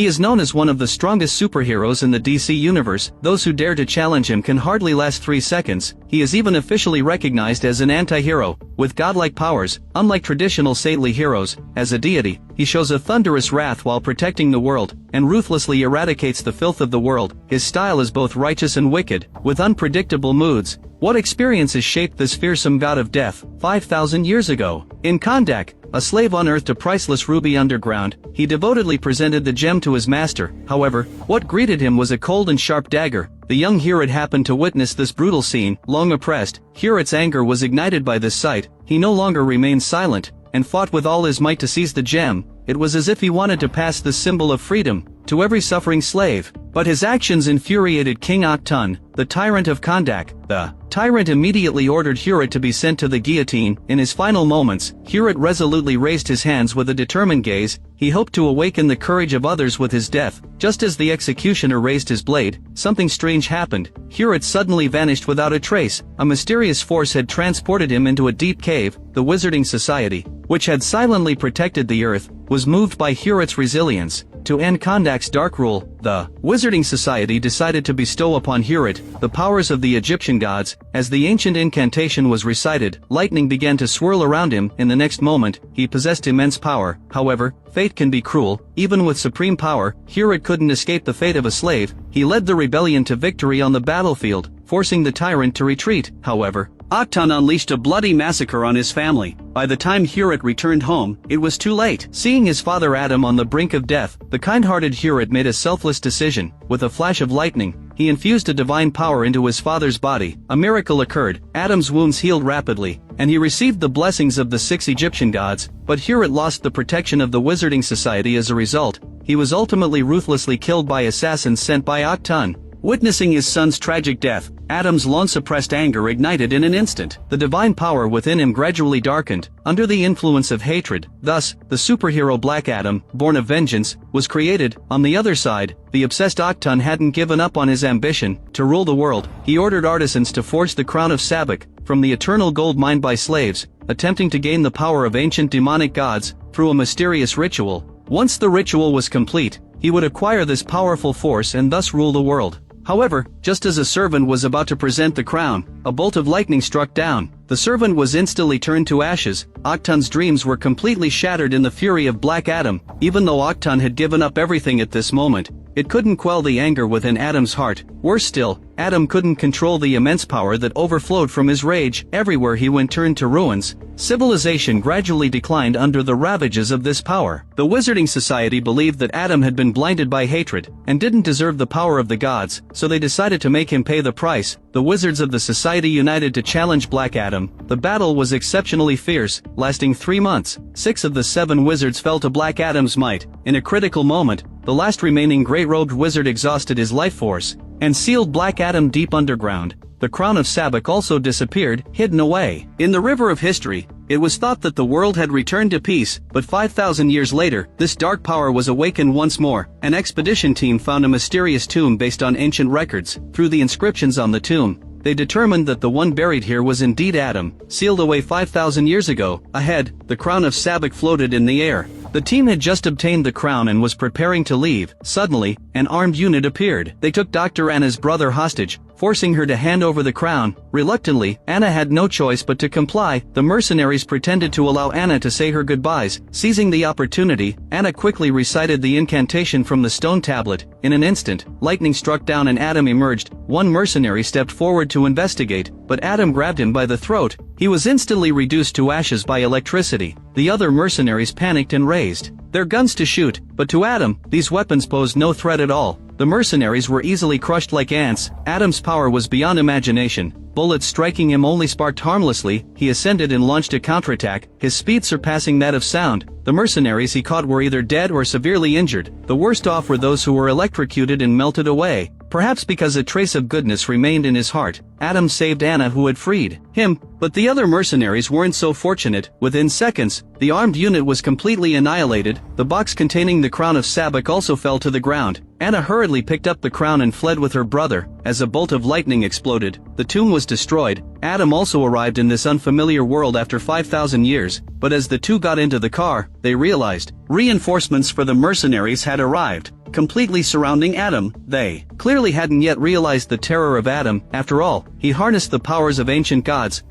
He is known as one of the strongest superheroes in the DC universe. Those who dare to challenge him can hardly last 3 seconds. He is even officially recognized as an anti-hero, with godlike powers. Unlike traditional saintly heroes, as a deity, he shows a thunderous wrath while protecting the world, and ruthlessly eradicates the filth of the world. His style is both righteous and wicked, with unpredictable moods. What experiences shaped this fearsome god of death 5,000 years ago? In Kondak, a slave unearthed a priceless ruby underground. He devotedly presented the gem to his master. However, what greeted him was a cold and sharp dagger. The young Heorot happened to witness this brutal scene. Long oppressed, Heorot's anger was ignited by this sight. He no longer remained silent, and fought with all his might to seize the gem. It was as if he wanted to pass this symbol of freedom to every suffering slave. But his actions infuriated King Aktun, the tyrant of Kondak. The tyrant immediately ordered Heorot to be sent to the guillotine. In his final moments, Heorot resolutely raised his hands with a determined gaze. He hoped to awaken the courage of others with his death. Just as the executioner raised his blade, something strange happened. Heorot suddenly vanished without a trace. A mysterious force had transported him into a deep cave. The Wizarding Society, which had silently protected the earth, was moved by Heorot's resilience. To end Kondak's dark rule, the Wizarding Society decided to bestow upon Heorot the powers of the Egyptian gods. As the ancient incantation was recited, lightning began to swirl around him. In the next moment, he possessed immense power. However, fate can be cruel. Even with supreme power, Heorot couldn't escape the fate of a slave. He led the rebellion to victory on the battlefield, forcing the tyrant to retreat. However, Aktun unleashed a bloody massacre on his family. By the time Heorot returned home, it was too late. Seeing his father Adam on the brink of death, the kind-hearted Heorot made a selfless decision. With a flash of lightning, he infused a divine power into his father's body. A miracle occurred. Adam's wounds healed rapidly, and he received the blessings of the 6 Egyptian gods. But Heorot lost the protection of the Wizarding Society as a result. He was ultimately ruthlessly killed by assassins sent by Aktun. Witnessing his son's tragic death, Adam's long-suppressed anger ignited in an instant. The divine power within him gradually darkened, under the influence of hatred. Thus, the superhero Black Adam, born of vengeance, was created. On the other side, the obsessed Aktun hadn't given up on his ambition to rule the world. He ordered artisans to forge the crown of Sabbac from the eternal gold mined by slaves, attempting to gain the power of ancient demonic gods through a mysterious ritual. Once the ritual was complete, he would acquire this powerful force and thus rule the world. However, just as a servant was about to present the crown, a bolt of lightning struck down. The servant was instantly turned to ashes. Aktun's dreams were completely shattered in the fury of Black Adam. Even though Aktun had given up everything at this moment, it couldn't quell the anger within Adam's heart. Worse still, Adam couldn't control the immense power that overflowed from his rage. Everywhere he went turned to ruins. Civilization gradually declined under the ravages of this power. The Wizarding Society believed that Adam had been blinded by hatred, and didn't deserve the power of the gods, so they decided to make him pay the price. The wizards of the society united to challenge Black Adam. The battle was exceptionally fierce, lasting 3 months. 6 of the 7 wizards fell to Black Adam's might. In a critical moment, the last remaining gray-robed wizard exhausted his life force, and sealed Black Adam deep underground. The crown of Sabbac also disappeared, hidden away. In the river of history, it was thought that the world had returned to peace, but 5,000 years later, this dark power was awakened once more. An expedition team found a mysterious tomb based on ancient records. Through the inscriptions on the tomb, they determined that the one buried here was indeed Adam, sealed away 5,000 years ago. Ahead, the crown of Sabbac floated in the air. The team had just obtained the crown and was preparing to leave. Suddenly, an armed unit appeared. They took Dr. Anna's brother hostage, forcing her to hand over the crown. Reluctantly, Anna had no choice but to comply. The mercenaries pretended to allow Anna to say her goodbyes. Seizing the opportunity, Anna quickly recited the incantation from the stone tablet. In an instant, lightning struck down and Adam emerged. One mercenary stepped forward to investigate, but Adam grabbed him by the throat. He was instantly reduced to ashes by electricity. The other mercenaries panicked and raised their guns to shoot, but to Adam, these weapons posed no threat at all. The mercenaries were easily crushed like ants. Adam's power was beyond imagination. Bullets striking him only sparked harmlessly. He ascended and launched a counterattack, his speed surpassing that of sound. The mercenaries he caught were either dead or severely injured. The worst off were those who were electrocuted and melted away. Perhaps because a trace of goodness remained in his heart, Adam saved Anna, who had freed him. But the other mercenaries weren't so fortunate. Within seconds, the armed unit was completely annihilated. The box containing the crown of Sabbac also fell to the ground. Anna hurriedly picked up the crown and fled with her brother. As a bolt of lightning exploded, the tomb was destroyed. Adam also arrived in this unfamiliar world after 5,000 years, but as the two got into the car, they realized reinforcements for the mercenaries had arrived. completely surrounding Adam. They clearly hadn't yet realized the terror of Adam. After all, he harnessed the powers of ancient gods.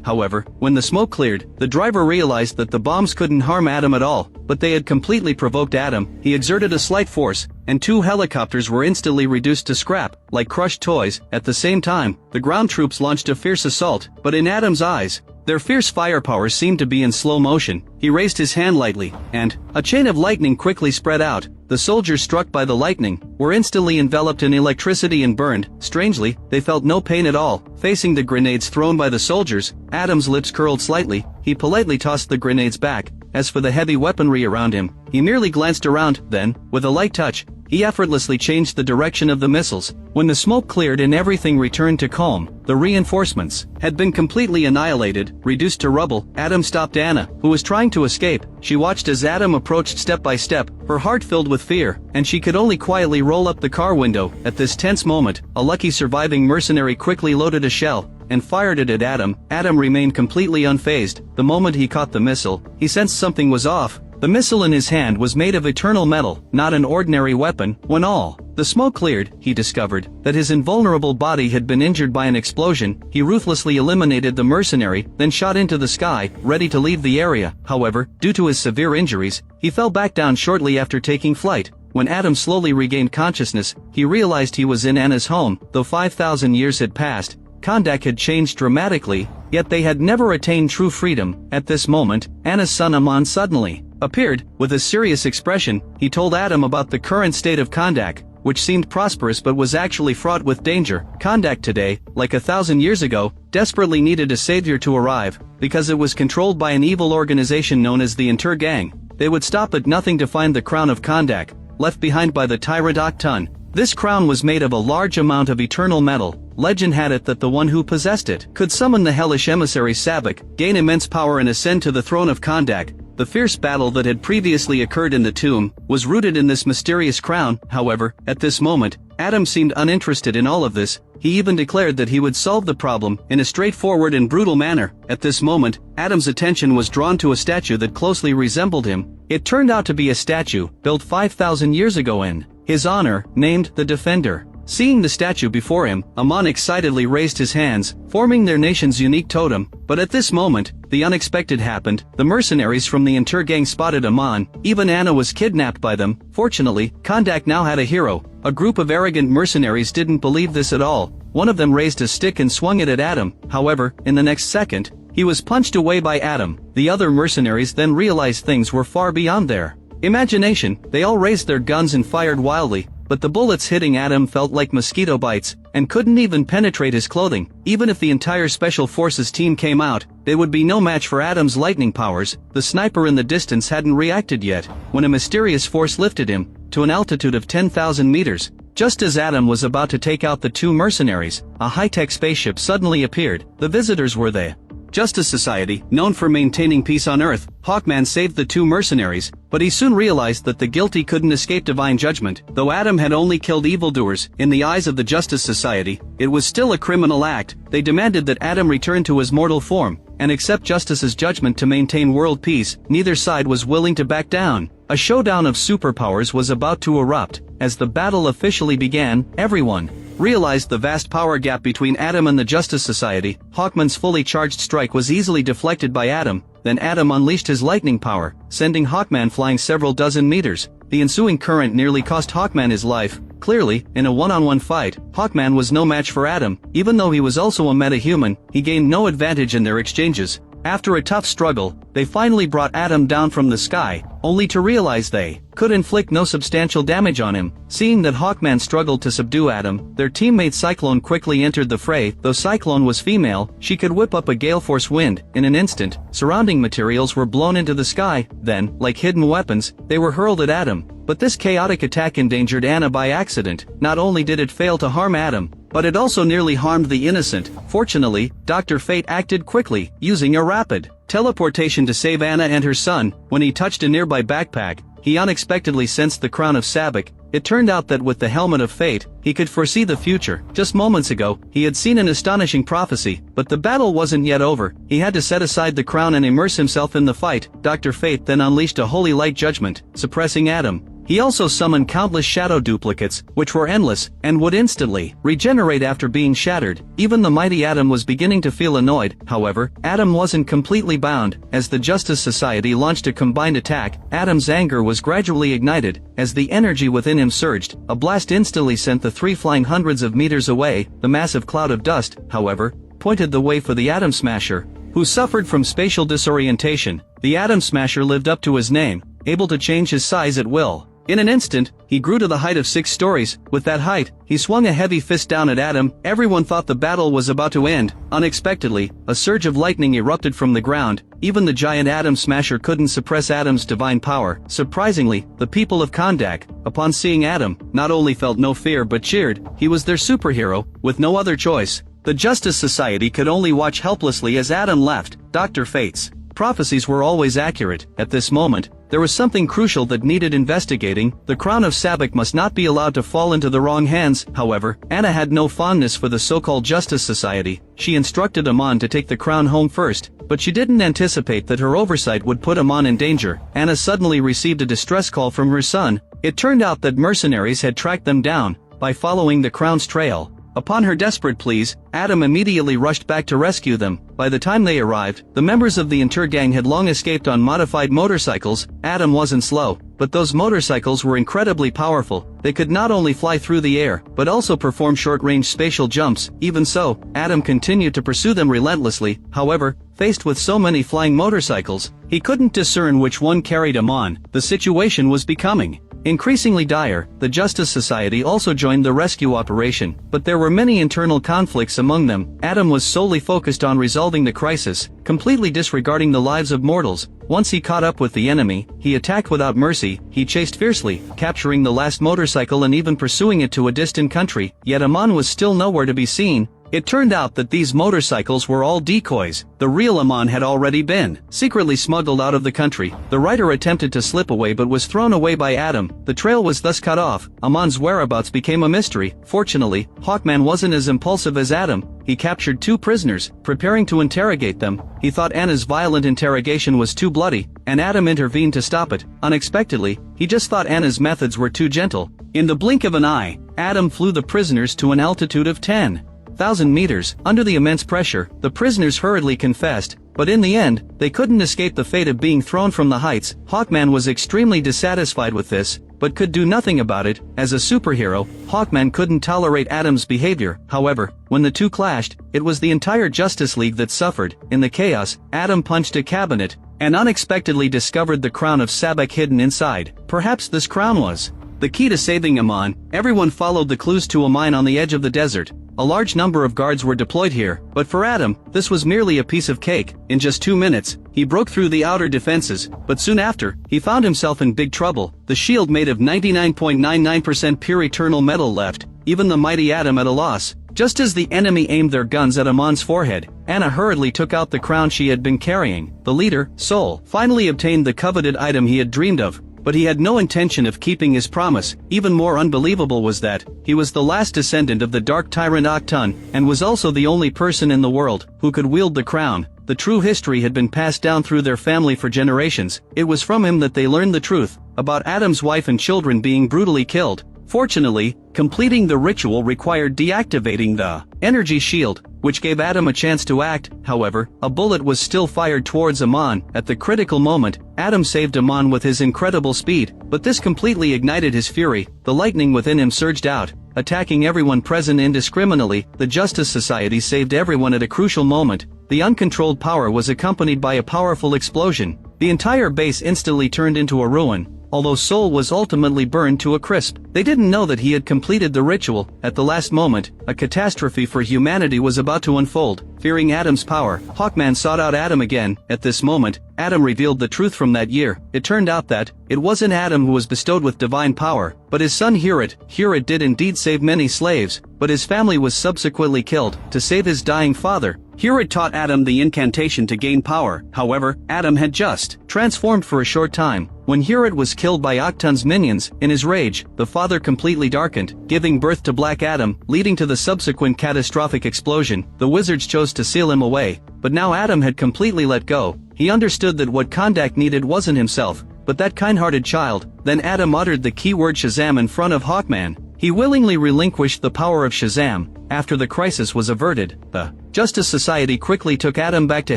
However, when the smoke cleared, the driver realized that the bombs couldn't harm Adam at all, but they had completely provoked Adam. He exerted a slight force, and 2 helicopters were instantly reduced to scrap, like crushed toys. At the same time, the ground troops launched a fierce assault, but in Adam's eyes, their fierce firepower seemed to be in slow motion. He raised his hand lightly, and a chain of lightning quickly spread out. The soldiers struck by the lightning were instantly enveloped in electricity and burned. Strangely, they felt no pain at all. Facing the grenades thrown by the soldiers, Adam's lips curled slightly. He politely tossed the grenades back. As for the heavy weaponry around him, he merely glanced around, then, with a light touch, he effortlessly changed the direction of the missiles. When the smoke cleared and everything returned to calm, the reinforcements had been completely annihilated, reduced to rubble. Adam stopped Anna, who was trying to escape. She watched as Adam approached step by step, her heart filled with fear, and she could only quietly roll up the car window. At this tense moment, a lucky surviving mercenary quickly loaded a shell and fired it at Adam. Adam remained completely unfazed. The moment he caught the missile, he sensed something was off. The missile in his hand was made of eternal metal, not an ordinary weapon. When all the smoke cleared, he discovered that his invulnerable body had been injured by an explosion. He ruthlessly eliminated the mercenary, then shot into the sky, ready to leave the area. However, due to his severe injuries, he fell back down shortly after taking flight. When Adam slowly regained consciousness, he realized he was in Anna's home. Though 5,000 years had passed, Kondak had changed dramatically, yet they had never attained true freedom. At this moment, Anna's son Aman suddenly appeared. With a serious expression, he told Adam about the current state of Kondak, which seemed prosperous but was actually fraught with danger. Kondak today, like 1,000 years ago, desperately needed a savior to arrive, because it was controlled by an evil organization known as the Inter Gang. They would stop at nothing to find the crown of Kondak, left behind by the tyrant Aktun. This crown was made of a large amount of eternal metal. Legend had it that the one who possessed it could summon the hellish emissary Sabak, gain immense power and ascend to the throne of Kondak. The fierce battle that had previously occurred in the tomb was rooted in this mysterious crown. However, at this moment, Adam seemed uninterested in all of this. He even declared that he would solve the problem in a straightforward and brutal manner. At this moment, Adam's attention was drawn to a statue that closely resembled him. It turned out to be a statue built 5,000 years ago in his honor, named the Defender. Seeing the statue before him, Aman excitedly raised his hands, forming their nation's unique totem. But at this moment, the unexpected happened. The mercenaries from the Inter Gang spotted Aman. Even Anna was kidnapped by them. Fortunately, Kondak now had a hero. A group of arrogant mercenaries didn't believe this at all. One of them raised a stick and swung it at Adam. However, in the next second, he was punched away by Adam. The other mercenaries then realized things were far beyond their imagination. They all raised their guns and fired wildly, but the bullets hitting Adam felt like mosquito bites, and couldn't even penetrate his clothing. Even if the entire Special Forces team came out, they would be no match for Adam's lightning powers. The sniper in the distance hadn't reacted yet, when a mysterious force lifted him to an altitude of 10,000 meters. Just as Adam was about to take out the 2 mercenaries, a high-tech spaceship suddenly appeared. The visitors were the Justice Society, known for maintaining peace on Earth. Hawkman saved the 2 mercenaries, but he soon realized that the guilty couldn't escape divine judgment. Though Adam had only killed evildoers, in the eyes of the Justice Society, it was still a criminal act. They demanded that Adam return to his mortal form and accept Justice's judgment to maintain world peace. Neither side was willing to back down. A showdown of superpowers was about to erupt. As the battle officially began, everyone realized the vast power gap between Adam and the Justice Society. Hawkman's fully charged strike was easily deflected by Adam. Then Adam unleashed his lightning power, sending Hawkman flying several dozen meters. The ensuing current nearly cost Hawkman his life. Clearly, in a one-on-one fight, Hawkman was no match for Adam. Even though he was also a metahuman, he gained no advantage in their exchanges. After a tough struggle, they finally brought Adam down from the sky, only to realize they could inflict no substantial damage on him. Seeing that Hawkman struggled to subdue Adam, their teammate Cyclone quickly entered the fray. Though Cyclone was female, she could whip up a gale force wind. In an instant, surrounding materials were blown into the sky. Then, like hidden weapons, they were hurled at Adam. But this chaotic attack endangered Anna by accident. Not only did it fail to harm Adam, but it also nearly harmed the innocent. Fortunately, Dr. Fate acted quickly, using a rapid teleportation to save Anna and her son. When he touched a nearby backpack, he unexpectedly sensed the crown of Sabbac. It turned out that with the helmet of fate, he could foresee the future. Just moments ago, he had seen an astonishing prophecy, but the battle wasn't yet over. He had to set aside the crown and immerse himself in the fight. Dr. Fate then unleashed a holy light judgment, suppressing Adam. He also summoned countless shadow duplicates, which were endless, and would instantly regenerate after being shattered. Even the mighty Adam was beginning to feel annoyed. However, Adam wasn't completely bound. As the Justice Society launched a combined attack, Adam's anger was gradually ignited. As the energy within him surged, a blast instantly sent the three flying hundreds of meters away. The massive cloud of dust, however, pointed the way for the Atom Smasher, who suffered from spatial disorientation. The Atom Smasher lived up to his name, able to change his size at will. In an instant, he grew to the height of 6 stories. With that height, he swung a heavy fist down at Adam. Everyone thought the battle was about to end. Unexpectedly, a surge of lightning erupted from the ground. Even the giant Atom Smasher couldn't suppress Adam's divine power. Surprisingly, the people of Kondak, upon seeing Adam, not only felt no fear but cheered. He was their superhero, with no other choice. The Justice Society could only watch helplessly as Adam left. Dr. Fate's prophecies were always accurate. At this moment, there was something crucial that needed investigating. The crown of Sabbac must not be allowed to fall into the wrong hands. However, Anna had no fondness for the so-called Justice Society. She instructed Amon to take the crown home first, but she didn't anticipate that her oversight would put Amon in danger. Anna suddenly received a distress call from her son. It turned out that mercenaries had tracked them down by following the crown's trail. Upon her desperate pleas, Adam immediately rushed back to rescue them. By the time they arrived, the members of the Inter gang had long escaped on modified motorcycles. Adam wasn't slow, but those motorcycles were incredibly powerful. They could not only fly through the air, but also perform short-range spatial jumps. Even so, Adam continued to pursue them relentlessly. However, faced with so many flying motorcycles, he couldn't discern which one carried him on. The situation was becoming increasingly dire. The Justice Society also joined the rescue operation, but there were many internal conflicts among them. Adam was solely focused on resolving the crisis, completely disregarding the lives of mortals. Once he caught up with the enemy, he attacked without mercy. He chased fiercely, capturing the last motorcycle and even pursuing it to a distant country. Yet Amon was still nowhere to be seen. It turned out that these motorcycles were all decoys. The real Amon had already been secretly smuggled out of the country. The rider attempted to slip away but was thrown away by Adam. The trail was thus cut off. Amon's whereabouts became a mystery. Fortunately, Hawkman wasn't as impulsive as Adam. He captured 2 prisoners, preparing to interrogate them. He thought Anna's violent interrogation was too bloody, and Adam intervened to stop it. Unexpectedly, he just thought Anna's methods were too gentle. In the blink of an eye, Adam flew the prisoners to an altitude of 10,000 meters. Under the immense pressure, the prisoners hurriedly confessed, but in the end, they couldn't escape the fate of being thrown from the heights. Hawkman was extremely dissatisfied with this, but could do nothing about it. As a superhero, Hawkman couldn't tolerate Adam's behavior. However, when the two clashed, it was the entire Justice League that suffered. In the chaos, Adam punched a cabinet, and unexpectedly discovered the crown of Sabbac hidden inside. Perhaps this crown was the key to saving Amon. Everyone followed the clues to a mine on the edge of the desert. A large number of guards were deployed here, but for Adam, this was merely a piece of cake. In just 2 minutes, he broke through the outer defenses, but soon after, he found himself in big trouble. The shield made of 99.99% pure eternal metal left even the mighty Adam at a loss. Just as the enemy aimed their guns at Amon's forehead, Anna hurriedly took out the crown she had been carrying. The leader, Sol, finally obtained the coveted item he had dreamed of. But he had no intention of keeping his promise. Even more unbelievable was that he was the last descendant of the dark tyrant Octun, and was also the only person in the world who could wield the crown. The true history had been passed down through their family for generations. It was from him that they learned the truth about Adam's wife and children being brutally killed. Fortunately, completing the ritual required deactivating the energy shield, which gave Adam a chance to act. However, a bullet was still fired towards Amon. At the critical moment, Adam saved Amon with his incredible speed, but this completely ignited his fury. The lightning within him surged out, attacking everyone present indiscriminately. The Justice Society saved everyone at a crucial moment. The uncontrolled power was accompanied by a powerful explosion. The entire base instantly turned into a ruin, although Sol was ultimately burned to a crisp. They didn't know that he had completed the ritual. At the last moment, a catastrophe for humanity was about to unfold. Fearing Adam's power, Hawkman sought out Adam again. At this moment, Adam revealed the truth from that year. It turned out that it wasn't Adam who was bestowed with divine power, but his son Herit. Herit did indeed save many slaves, but his family was subsequently killed. To save his dying father, Herit taught Adam the incantation to gain power. However, Adam had just transformed for a short time. When Hurod was killed by Octun's minions, in his rage, the father completely darkened, giving birth to Black Adam, leading to the subsequent catastrophic explosion. The wizards chose to seal him away, but now Adam had completely let go. He understood that what Kondak needed wasn't himself, but that kind-hearted child. Then Adam uttered the keyword Shazam in front of Hawkman. He willingly relinquished the power of Shazam. After the crisis was averted, the Justice Society quickly took Adam back to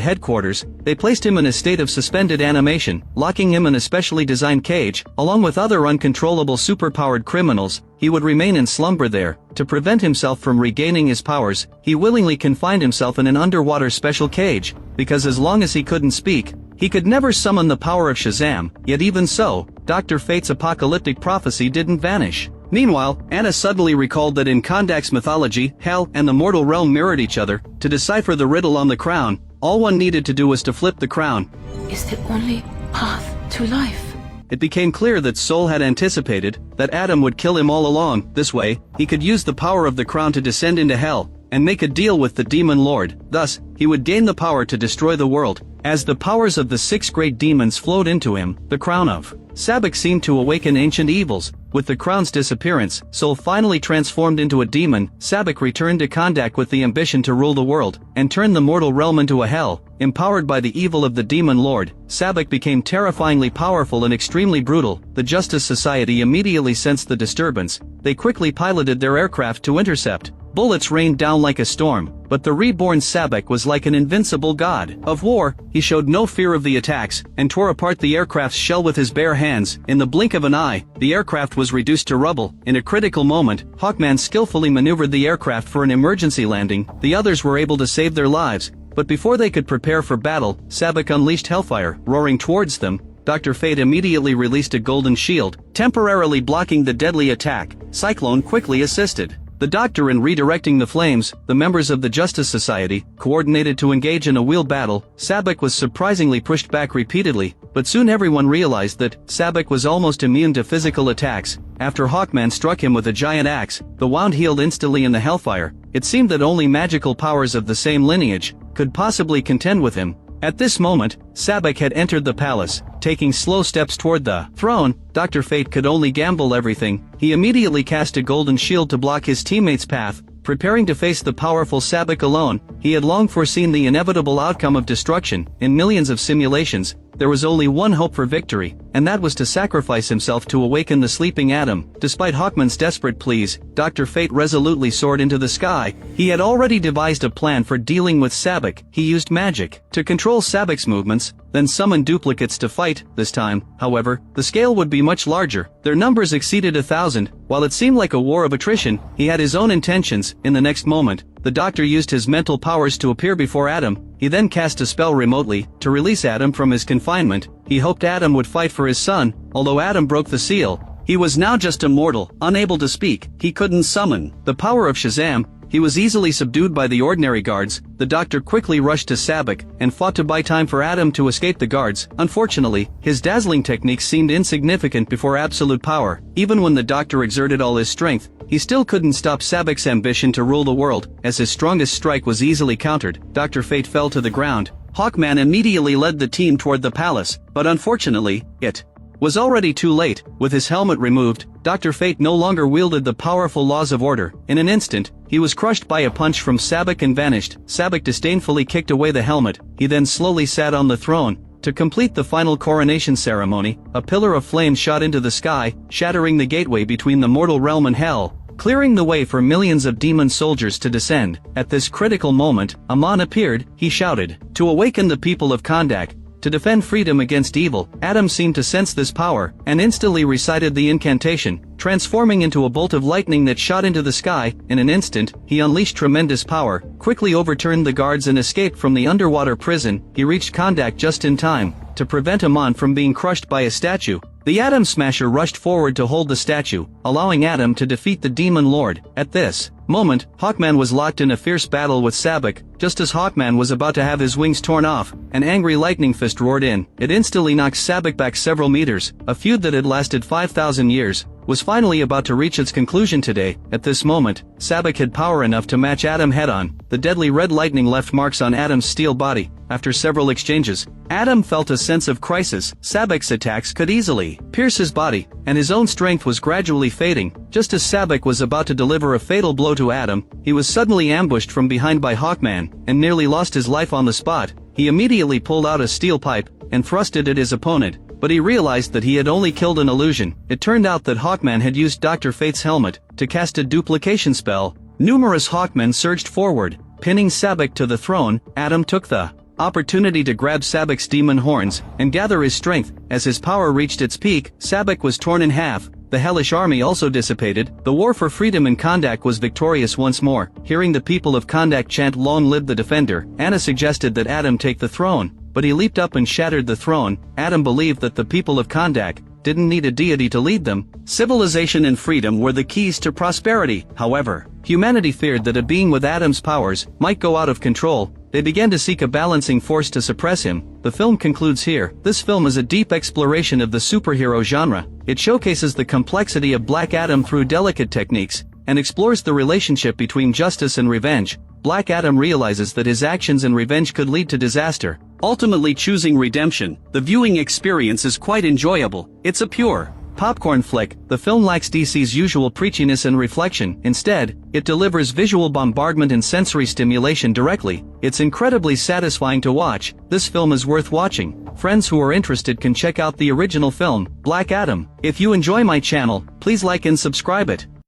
headquarters. They placed him in a state of suspended animation, locking him in a specially designed cage, along with other uncontrollable superpowered criminals. He would remain in slumber there. To prevent himself from regaining his powers, he willingly confined himself in an underwater special cage, because as long as he couldn't speak, he could never summon the power of Shazam. Yet even so, Dr. Fate's apocalyptic prophecy didn't vanish. Meanwhile, Anna suddenly recalled that in Kondak's mythology, hell and the mortal realm mirrored each other. To decipher the riddle on the crown, all one needed to do was to flip the crown. Is the only path to life. It became clear that Soul had anticipated that Adam would kill him all along. This way, he could use the power of the crown to descend into hell and make a deal with the demon lord. Thus, he would gain the power to destroy the world. As the powers of the 6 great demons flowed into him, the crown of Sabbac seemed to awaken ancient evils. With the crown's disappearance, Soul finally transformed into a demon. Sabbac returned to Kondak with the ambition to rule the world and turn the mortal realm into a hell. Empowered by the evil of the demon lord, Sabbac became terrifyingly powerful and extremely brutal. The Justice Society immediately sensed the disturbance. They quickly piloted their aircraft to intercept. Bullets rained down like a storm, but the reborn Sabbac was like an invincible god of war. He showed no fear of the attacks, and tore apart the aircraft's shell with his bare hands. In the blink of an eye, the aircraft was reduced to rubble. In a critical moment, Hawkman skillfully maneuvered the aircraft for an emergency landing. The others were able to save their lives, but before they could prepare for battle, Sabbac unleashed hellfire, roaring towards them. Dr. Fate immediately released a golden shield, temporarily blocking the deadly attack. Cyclone quickly assisted the Doctor in redirecting the flames. The members of the Justice Society coordinated to engage in a wheeled battle. Sabbac was surprisingly pushed back repeatedly, but soon everyone realized that Sabbac was almost immune to physical attacks. After Hawkman struck him with a giant axe, the wound healed instantly in the hellfire. It seemed that only magical powers of the same lineage could possibly contend with him. At this moment, Sabbac had entered the palace, taking slow steps toward the throne. Dr. Fate could only gamble everything. He immediately cast a golden shield to block his teammates' path, preparing to face the powerful Sabbac alone. He had long foreseen the inevitable outcome of destruction. In millions of simulations, there was only one hope for victory, and that was to sacrifice himself to awaken the sleeping Adam. Despite Hawkman's desperate pleas, Dr. Fate resolutely soared into the sky. He had already devised a plan for dealing with Sabbac. He used magic to control Sabbac's movements, then summoned duplicates to fight. This time, however, the scale would be much larger. Their numbers exceeded 1,000. While it seemed like a war of attrition, he had his own intentions. In the next moment, the Doctor used his mental powers to appear before Adam. He then cast a spell remotely to release Adam from his confinement. He hoped Adam would fight for his son. Although Adam broke the seal, he was now just a mortal, unable to speak. He couldn't summon the power of Shazam. He was easily subdued by the ordinary guards. The Doctor quickly rushed to Sabbac and fought to buy time for Adam to escape the guards. Unfortunately, his dazzling techniques seemed insignificant before absolute power. Even when the Doctor exerted all his strength, he still couldn't stop Sabbac's ambition to rule the world. As his strongest strike was easily countered, Dr. Fate fell to the ground. Hawkman immediately led the team toward the palace, but unfortunately, it was already too late. With his helmet removed, Dr. Fate no longer wielded the powerful laws of order. In an instant, he was crushed by a punch from Sabbac and vanished. Sabbac disdainfully kicked away the helmet. He then slowly sat on the throne. To complete the final coronation ceremony, a pillar of flame shot into the sky, shattering the gateway between the mortal realm and hell, clearing the way for millions of demon soldiers to descend. At this critical moment, Amon appeared. He shouted, "To awaken the people of Kondak, to defend freedom against evil." Adam seemed to sense this power, and instantly recited the incantation, transforming into a bolt of lightning that shot into the sky. In an instant, he unleashed tremendous power, quickly overturned the guards and escaped from the underwater prison. He reached Kondak just in time to prevent Amon from being crushed by a statue. The Atom Smasher rushed forward to hold the statue, allowing Adam to defeat the Demon Lord. At this moment, Hawkman was locked in a fierce battle with Sabbac. Just as Hawkman was about to have his wings torn off, an angry lightning fist roared in. It instantly knocked Sabbac back several meters. A feud that had lasted 5,000 years was finally about to reach its conclusion today. At this moment, Sabbac had power enough to match Adam head-on. The deadly red lightning left marks on Adam's steel body. After several exchanges, Adam felt a sense of crisis. Sabac's attacks could easily pierce his body, and his own strength was gradually fading. Just as Sabbac was about to deliver a fatal blow to Adam, he was suddenly ambushed from behind by Hawkman, and nearly lost his life on the spot. He immediately pulled out a steel pipe, and thrust it at his opponent, but he realized that he had only killed an illusion. It turned out that Hawkman had used Dr. Fate's helmet to cast a duplication spell. Numerous Hawkmen surged forward, pinning Sabbac to the throne. Adam took the opportunity to grab Sabbac's demon horns and gather his strength. As his power reached its peak, Sabbac was torn in half. The hellish army also dissipated. The war for freedom in Kondak was victorious once more. Hearing the people of Kondak chant "Long live the Defender," Anna suggested that Adam take the throne, but he leaped up and shattered the throne. Adam believed that the people of Kondak didn't need a deity to lead them. Civilization and freedom were the keys to prosperity. However, humanity feared that a being with Adam's powers might go out of control. They began to seek a balancing force to suppress him. The film concludes here. This film is a deep exploration of the superhero genre. It showcases the complexity of Black Adam through delicate techniques, and explores the relationship between justice and revenge. Black Adam realizes that his actions and revenge could lead to disaster, ultimately choosing redemption. The viewing experience is quite enjoyable. It's a pure popcorn flick. The film lacks DC's usual preachiness and reflection. Instead, it delivers visual bombardment and sensory stimulation directly. It's incredibly satisfying to watch. This film is worth watching. Friends who are interested can check out the original film, Black Adam. If you enjoy my channel, please like and subscribe it.